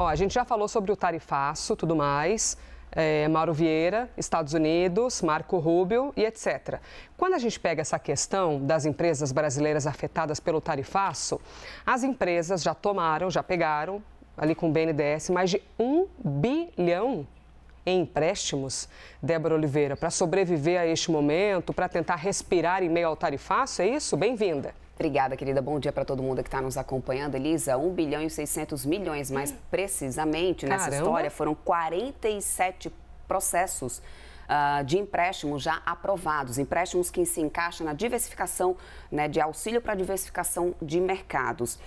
Ó, a gente já falou sobre o tarifaço, tudo mais. Mauro Vieira, Estados Unidos, Marco Rubio e etc. Quando a gente pega essa questão das empresas brasileiras afetadas pelo tarifaço, as empresas já pegaram, ali com o BNDES, mais de 1 bilhão em empréstimos, Débora Oliveira, para sobreviver a este momento, para tentar respirar em meio ao tarifaço, é isso? Bem-vinda. Obrigada, querida. Bom dia para todo mundo que está nos acompanhando. Elisa, 1 bilhão e 600 milhões, mais precisamente, nessa história, foram 47 processos de empréstimos já aprovados, empréstimos que se encaixam na diversificação, né, de auxílio para diversificação de mercados.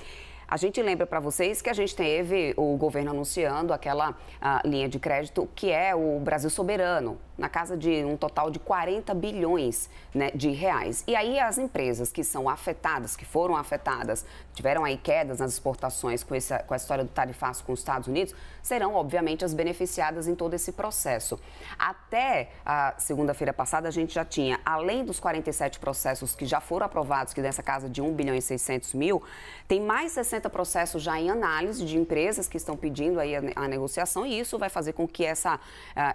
A gente lembra para vocês que a gente teve o governo anunciando aquela linha de crédito que é o Brasil Soberano, na casa de um total de 40 bilhões, né, de reais. E aí as empresas que são afetadas, que foram afetadas, tiveram aí quedas nas exportações com a história do tarifaço com os Estados Unidos, serão, obviamente, as beneficiadas em todo esse processo. Até a segunda-feira passada, a gente já tinha, além dos 47 processos que já foram aprovados, que nessa casa de 1 bilhão e 600 mil, tem mais 60 processos já em análise de empresas que estão pedindo aí a negociação, e isso vai fazer com que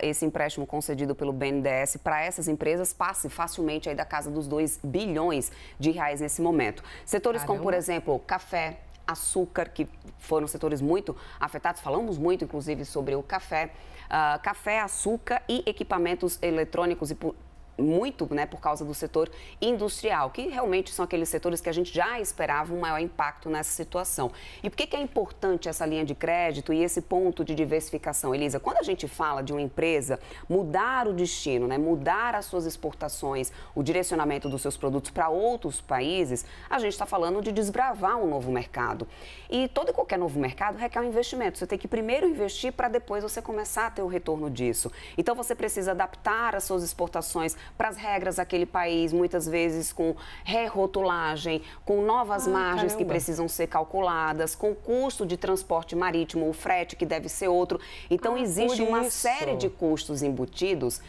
esse empréstimo concedido pelo BNDES para essas empresas passe facilmente aí da casa dos 2 bilhões de reais nesse momento. Setores como, por exemplo, café, açúcar, que foram setores muito afetados, falamos muito, inclusive, sobre o café, café, açúcar e equipamentos eletrônicos muito, né, por causa do setor industrial, que realmente são aqueles setores que a gente já esperava um maior impacto nessa situação. E por que é importante essa linha de crédito e esse ponto de diversificação, Elisa? Quando a gente fala de uma empresa mudar o destino, né, mudar as suas exportações, o direcionamento dos seus produtos para outros países, a gente está falando de desbravar um novo mercado. E todo e qualquer novo mercado requer um investimento. Você tem que primeiro investir para depois você começar a ter o retorno disso. Então você precisa adaptar as suas exportações para as regras daquele país, muitas vezes com rerotulagem, com novas margens que precisam ser calculadas, com custo de transporte marítimo, o frete que deve ser outro. Então, existe uma série de custos embutidos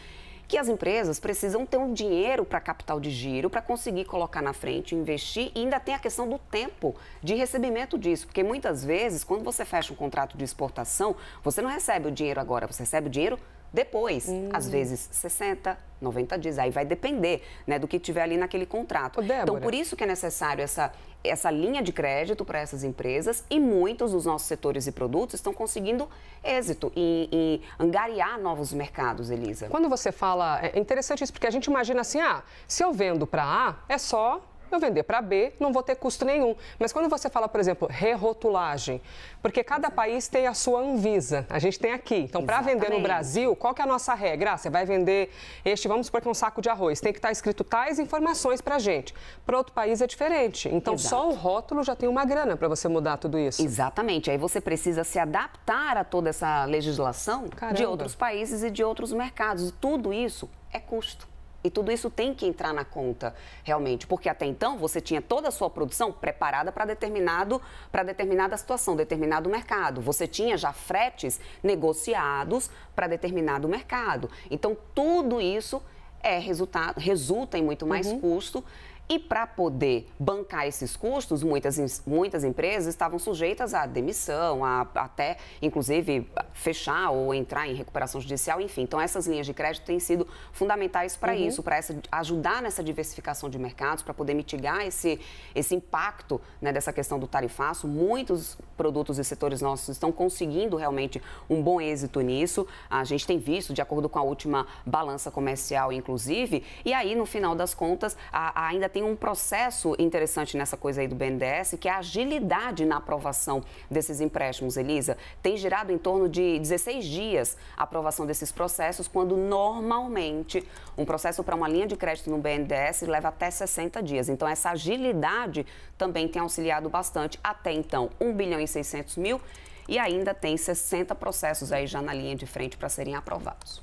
que as empresas precisam ter um dinheiro para capital de giro, para conseguir colocar na frente, investir, e ainda tem a questão do tempo de recebimento disso, porque muitas vezes, quando você fecha um contrato de exportação, você não recebe o dinheiro agora, você recebe o dinheiro depois, às vezes 60, 90 dias, aí vai depender, né, do que tiver ali naquele contrato. Então, por isso que é necessário essa linha de crédito para essas empresas, e muitos dos nossos setores e produtos estão conseguindo êxito em angariar novos mercados, Elisa. Quando você fala, é interessante isso, porque a gente imagina assim, se eu vendo para A, é só eu vender para B, não vou ter custo nenhum. Mas quando você fala, por exemplo, rerotulagem, porque cada país tem a sua Anvisa, a gente tem aqui. Então, para vender no Brasil, qual que é a nossa regra? Você vai vender vamos supor que é um saco de arroz, tem que estar escrito tais informações para a gente. Para outro país é diferente. Então, só o rótulo já tem uma grana para você mudar tudo isso. Exatamente. Aí você precisa se adaptar a toda essa legislação de outros países e de outros mercados. E tudo isso é custo. E tudo isso tem que entrar na conta, realmente, porque até então você tinha toda a sua produção preparada para determinada situação, determinado mercado. Você tinha já fretes negociados para determinado mercado. Então, tudo isso resulta em muito mais custo. E para poder bancar esses custos, muitas empresas estavam sujeitas à demissão, até, inclusive, fechar ou entrar em recuperação judicial, enfim. Então, essas linhas de crédito têm sido fundamentais para isso, para ajudar nessa diversificação de mercados, para poder mitigar esse impacto, né, dessa questão do tarifaço. Muitos produtos e setores nossos estão conseguindo realmente um bom êxito nisso. A gente tem visto, de acordo com a última balança comercial, inclusive, e aí, no final das contas, ainda tem um processo interessante nessa coisa aí do BNDES, que é a agilidade na aprovação desses empréstimos, Elisa. Tem girado em torno de 16 dias a aprovação desses processos, quando normalmente um processo para uma linha de crédito no BNDES leva até 60 dias. Então, essa agilidade também tem auxiliado bastante. Até então, 1 bilhão e 600 mil, e ainda tem 60 processos aí já na linha de frente para serem aprovados.